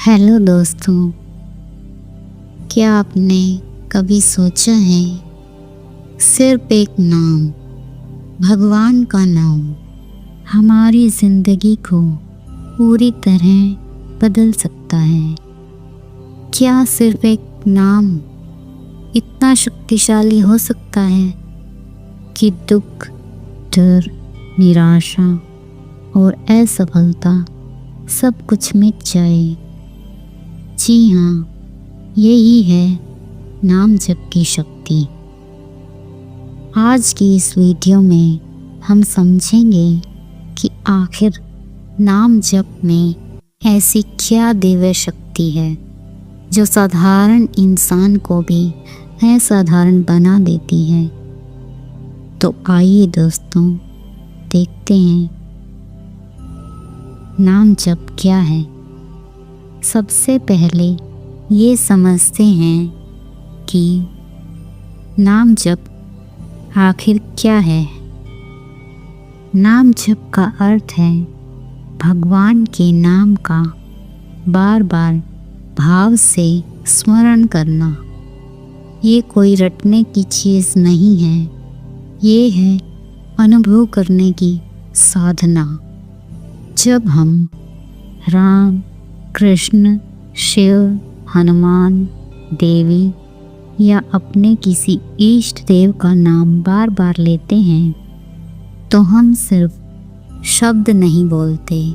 Hello दोस्तों, क्या आपने कभी सोचा है सिर्फ एक नाम, भगवान का नाम, हमारी ज़िंदगी को पूरी तरह बदल सकता है? क्या सिर्फ एक नाम इतना शक्तिशाली हो सकता है कि दुख, डर, निराशा और असफलता सब कुछ मिट जाए? जी हाँ, यही है नाम जप की शक्ति। आज की इस वीडियो में हम समझेंगे कि आखिर नाम जप में ऐसी क्या दिव्य शक्ति है जो साधारण इंसान को भी असाधारण बना देती है। तो आइए दोस्तों, देखते हैं नाम जप क्या है। सबसे पहले ये समझते हैं कि नाम जप आखिर क्या है। नाम जप का अर्थ है भगवान के नाम का बार बार भाव से स्मरण करना। ये कोई रटने की चीज़ नहीं है, ये है अनुभव करने की साधना। जब हम राम, कृष्ण, शिव, हनुमान, देवी या अपने किसी इष्ट देव का नाम बार बार लेते हैं तो हम सिर्फ शब्द नहीं बोलते,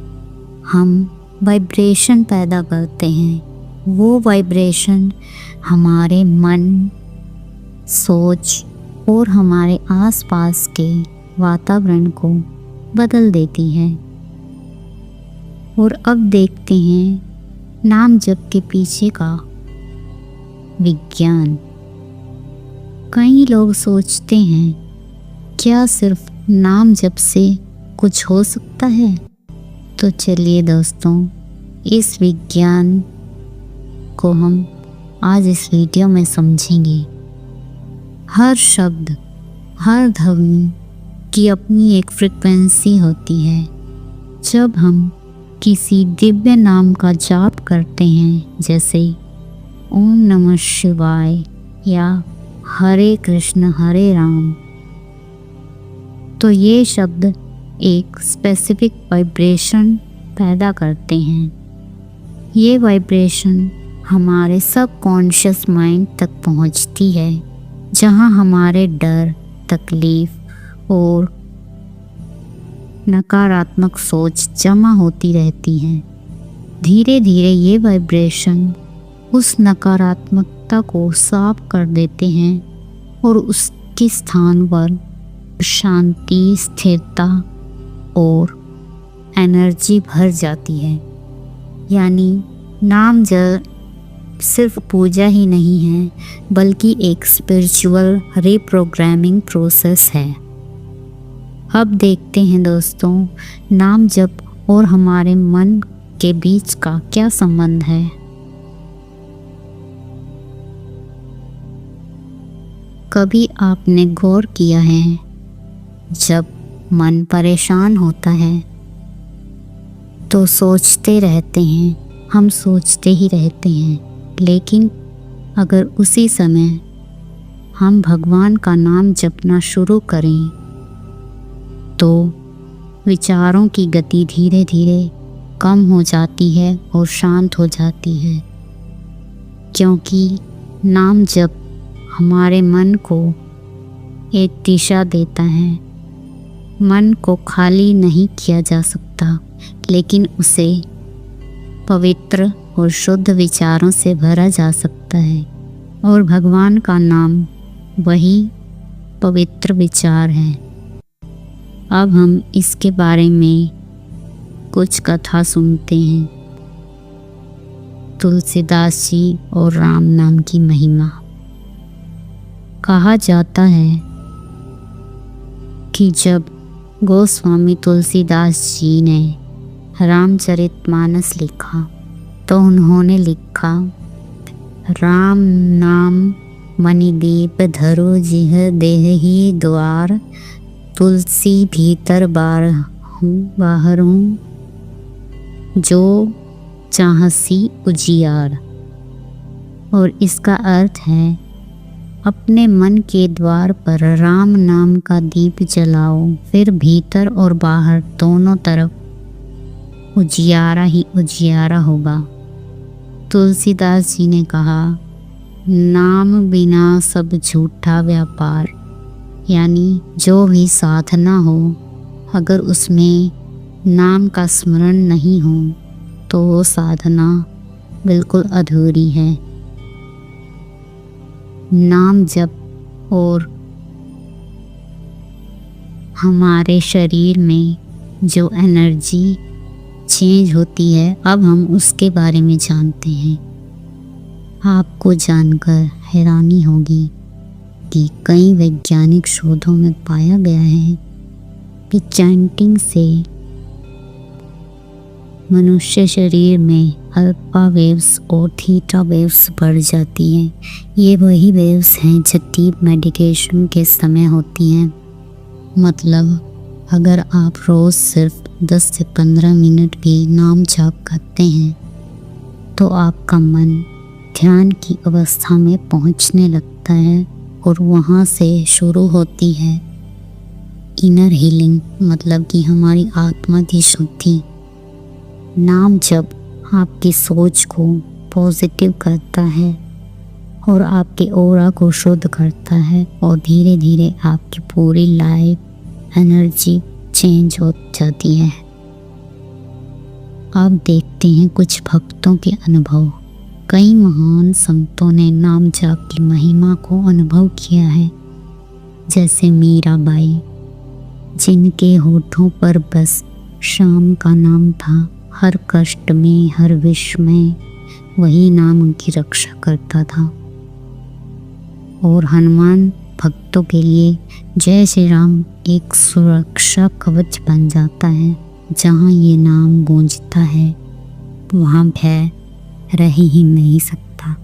हम वाइब्रेशन पैदा करते हैं। वो वाइब्रेशन हमारे मन, सोच और हमारे आसपास के वातावरण को बदल देती है। और अब देखते हैं नाम जप के पीछे का विज्ञान। कई लोग सोचते हैं, क्या सिर्फ नाम जप से कुछ हो सकता है? तो चलिए दोस्तों, इस विज्ञान को हम आज इस वीडियो में समझेंगे। हर शब्द, हर ध्वनि की अपनी एक फ्रिक्वेंसी होती है। जब हम किसी दिव्य नाम का जाप करते हैं, जैसे ओम नमः शिवाय या हरे कृष्ण हरे राम, तो ये शब्द एक स्पेसिफिक वाइब्रेशन पैदा करते हैं। ये वाइब्रेशन हमारे सबकॉन्शियस माइंड तक पहुंचती है, जहां हमारे डर, तकलीफ और नकारात्मक सोच जमा होती रहती हैं। धीरे धीरे ये वाइब्रेशन उस नकारात्मकता को साफ कर देते हैं और उसके स्थान पर शांति, स्थिरता और एनर्जी भर जाती है। यानी नाम जप सिर्फ पूजा ही नहीं है, बल्कि एक स्पिरिचुअल रीप्रोग्रामिंग प्रोसेस है। अब देखते हैं दोस्तों, नाम जप और हमारे मन के बीच का क्या संबंध है। कभी आपने गौर किया है, जब मन परेशान होता है तो सोचते रहते हैं, हम सोचते ही रहते हैं। लेकिन अगर उसी समय हम भगवान का नाम जपना शुरू करें तो विचारों की गति धीरे धीरे कम हो जाती है और शांत हो जाती है, क्योंकि नाम जप हमारे मन को एक दिशा देता है। मन को खाली नहीं किया जा सकता, लेकिन उसे पवित्र और शुद्ध विचारों से भरा जा सकता है। और भगवान का नाम वही पवित्र विचार है। अब हम इसके बारे में कुछ कथा सुनते हैं। तुलसीदास जी और राम नाम की महिमा। कहा जाता है कि जब गोस्वामी तुलसीदास जी ने रामचरितमानस लिखा तो उन्होंने लिखा, राम नाम मणिदीप धरो जिह देहि द्वार, तुलसी भीतर बाहरों, जो चाहसी उजियार, और इसका अर्थ है अपने मन के द्वार पर राम नाम का दीप जलाओ, फिर भीतर और बाहर दोनों तरफ उजियारा ही उजियारा होगा। तुलसीदास जी ने कहा, नाम बिना सब झूठा व्यापार, यानी जो भी साधना हो अगर उसमें नाम का स्मरण नहीं हो तो वो साधना बिल्कुल अधूरी है। नाम जप और हमारे शरीर में जो एनर्जी चेंज होती है, अब हम उसके बारे में जानते हैं। आपको जानकर हैरानी होगी कि कई वैज्ञानिक शोधों में पाया गया है कि चैंटिंग से मनुष्य शरीर में अल्फा वेव्स और थीटा वेव्स बढ़ जाती हैं। ये वही वेव्स हैं जो डीप मेडिटेशन के समय होती हैं। मतलब अगर आप रोज़ सिर्फ 10 से 15 मिनट भी नाम जाप करते हैं तो आपका मन ध्यान की अवस्था में पहुंचने लगता है और वहाँ से शुरू होती है इनर हीलिंग, मतलब कि हमारी आत्मा की शुद्धि। नाम जब आपकी सोच को पॉजिटिव करता है और आपके ऑरा को शुद्ध करता है और धीरे धीरे आपकी पूरी लाइफ एनर्जी चेंज हो जाती है। अब देखते हैं कुछ भक्तों के अनुभव। कई महान संतों ने नाम जाप की महिमा को अनुभव किया है, जैसे मीराबाई, जिनके होठों पर बस शाम का नाम था। हर कष्ट में, हर विष में वही नाम उनकी रक्षा करता था। और हनुमान भक्तों के लिए जय श्री राम एक सुरक्षा कवच बन जाता है। जहाँ ये नाम गूंजता है वहाँ भय रह ही नहीं सकता।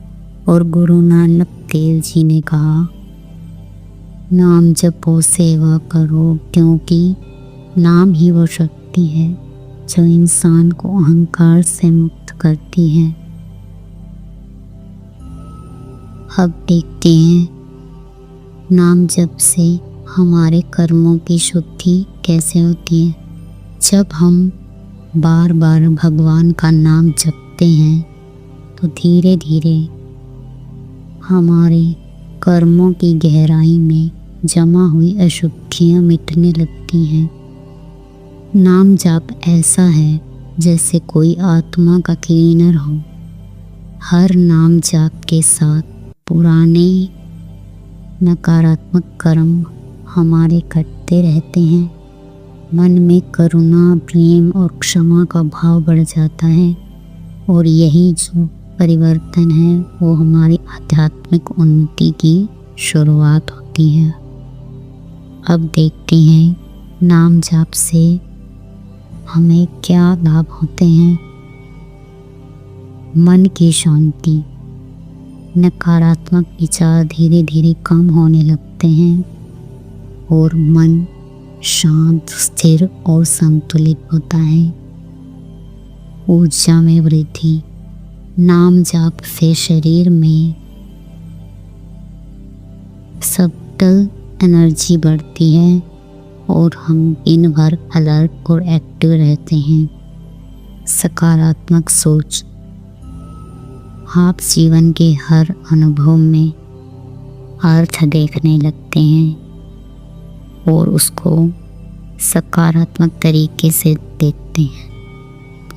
और गुरु नानक देव जी ने कहा, नाम जपो सेवा करो, क्योंकि नाम ही वो शक्ति है जो इंसान को अहंकार से मुक्त करती है। अब देखते हैं नाम जप से हमारे कर्मों की शुद्धि कैसे होती है। जब हम बार बार भगवान का नाम जपते हैं तो धीरे धीरे हमारे कर्मों की गहराई में जमा हुई अशुद्धियाँ मिटने लगती हैं। नाम जाप ऐसा है जैसे कोई आत्मा का क्लीनर हो। हर नाम जाप के साथ पुराने नकारात्मक कर्म हमारे कटते रहते हैं। मन में करुणा, प्रेम और क्षमा का भाव बढ़ जाता है और यही जो परिवर्तन है वो हमारी आध्यात्मिक उन्नति की शुरुआत होती है। अब देखते हैं नाम जाप से हमें क्या लाभ होते हैं। मन की शांति, नकारात्मक विचार धीरे धीरे कम होने लगते हैं और मन शांत, स्थिर और संतुलित होता है। ऊर्जा में वृद्धि, नाम जाप से शरीर में सब्टल एनर्जी बढ़ती है और हम दिन भर अलर्ट और एक्टिव रहते हैं। सकारात्मक सोच, आप जीवन के हर अनुभव में अर्थ देखने लगते हैं और उसको सकारात्मक तरीके से देखते हैं।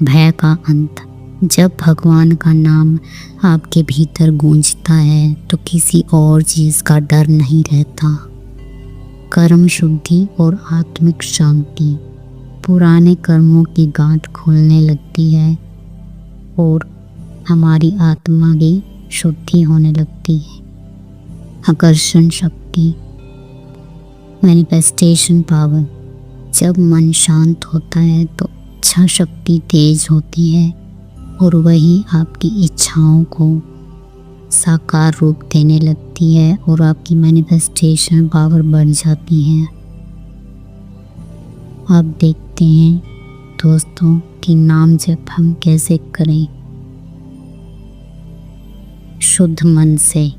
भय का अंत, जब भगवान का नाम आपके भीतर गूंजता है तो किसी और चीज़ का डर नहीं रहता। कर्म शुद्धि और आत्मिक शांति, पुराने कर्मों की गांठ खुलने लगती है और हमारी आत्मा की शुद्धि होने लगती है। आकर्षण शक्ति, मैनिफेस्टेशन पावर, जब मन शांत होता है तो इच्छा शक्ति तेज होती है और वही आपकी इच्छाओं को साकार रूप देने लगती है और आपकी मैनिफेस्टेशन पावर बढ़ जाती है। अब देखते हैं दोस्तों कि नाम जप हम कैसे करें। शुद्ध मन से।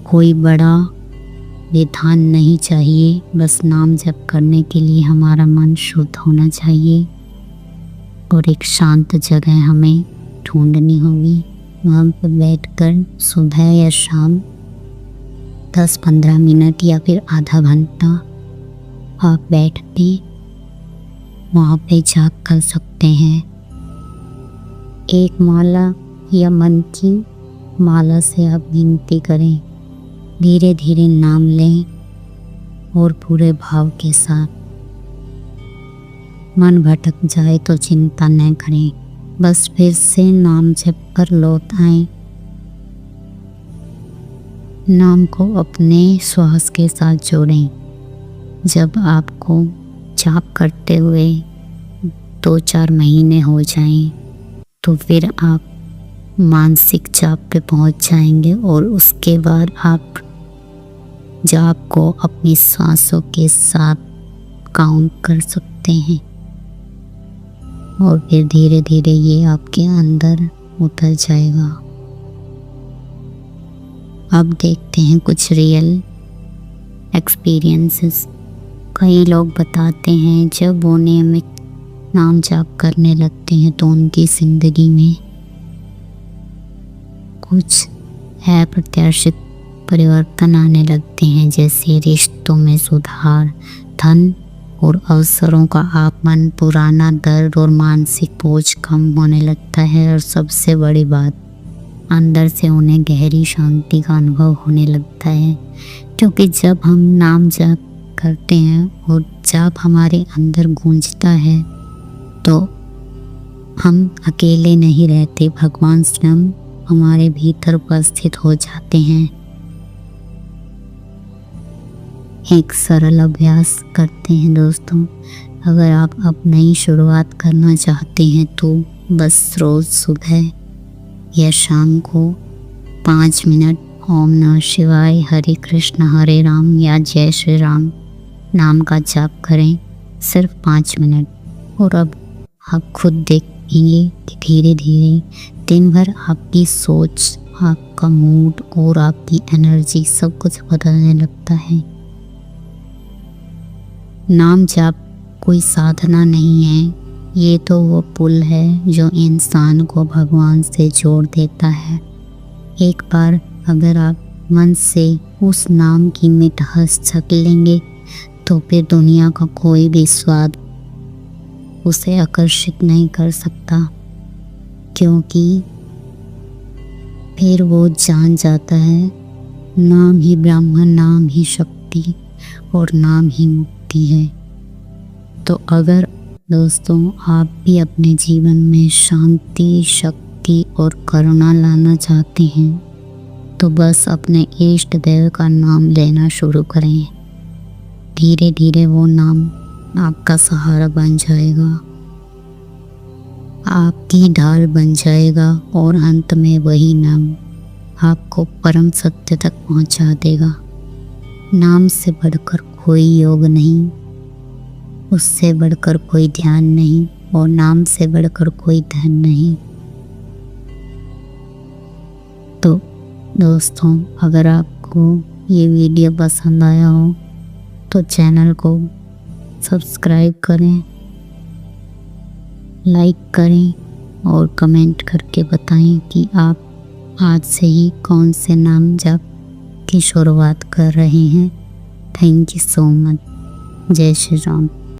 कोई बड़ा विधान नहीं चाहिए, बस नाम जप करने के लिए हमारा मन शुद्ध होना चाहिए और एक शांत जगह हमें ढूंढनी होगी। वहाँ पर बैठकर सुबह या शाम 10-15 मिनट या फिर आधा घंटा आप बैठ के वहाँ पे जाप कर सकते हैं। एक माला या मन की माला से आप गिनती करें, धीरे धीरे नाम लें और पूरे भाव के साथ। मन भटक जाए तो चिंता न करें, बस फिर से नाम जप कर लौट आए। नाम को अपने श्वास के साथ जोड़ें। जब आपको जाप करते हुए 2-4 महीने हो जाएं, तो फिर आप मानसिक जाप पे पहुंच जाएंगे और उसके बाद आप जाप को अपनी सांसों के साथ काउंट कर सकते हैं और फिर धीरे धीरे ये आपके अंदर उतर जाएगा। अब देखते हैं कुछ रियल एक्सपीरियंसेस। कई लोग बताते हैं जब वो नियमित नाम जाप करने लगते हैं तो उनकी ज़िंदगी में कुछ अप्रत्याशित परिवर्तन आने लगते हैं, जैसे रिश्तों में सुधार, धन और अवसरों का आगमन, पुराना दर्द और मानसिक बोझ कम होने लगता है और सबसे बड़ी बात, अंदर से उन्हें गहरी शांति का अनुभव होने लगता है। क्योंकि जब हम नाम जाप करते हैं और जाप हमारे अंदर गूंजता है तो हम अकेले नहीं रहते, भगवान स्वयं हमारे भीतर उपस्थित हो जाते हैं। एक सरल अभ्यास करते हैं दोस्तों। अगर आप अब नई शुरुआत करना चाहते हैं तो बस रोज़ सुबह या शाम को 5 मिनट ओम नमः शिवाय, हरे कृष्ण हरे राम या जय श्री राम नाम का जाप करें, सिर्फ 5 मिनट। और अब आप खुद देखेंगे कि धीरे धीरे दिन भर आपकी सोच, आपका मूड और आपकी एनर्जी सब कुछ बदलने लगता है। नाम जाप कोई साधना नहीं है, ये तो वो पुल है जो इंसान को भगवान से जोड़ देता है। एक बार अगर आप मन से उस नाम की मिठास चख लेंगे तो फिर दुनिया का कोई भी स्वाद उसे आकर्षित नहीं कर सकता, क्योंकि फिर वो जान जाता है नाम ही ब्रह्म, नाम ही शक्ति और नाम ही मुक्ति है। तो अगर दोस्तों आप भी अपने जीवन में शांति, शक्ति और करुणा लाना चाहते हैं तो बस अपने इष्ट देव का नाम लेना शुरू करें। धीरे धीरे वो नाम आपका सहारा बन जाएगा, आपकी ढाल बन जाएगा और अंत में वही नाम आपको परम सत्य तक पहुंचा देगा। नाम से बढ़कर कोई योग नहीं, उससे बढ़कर कोई ध्यान नहीं और नाम से बढ़कर कोई धन नहीं। तो दोस्तों, अगर आपको ये वीडियो पसंद आया हो तो चैनल को सब्सक्राइब करें, लाइक करें और कमेंट करके बताएं कि आप आज से ही कौन से नाम जाप की शुरुआत कर रहे हैं। Thank you so much. जय श्री राम।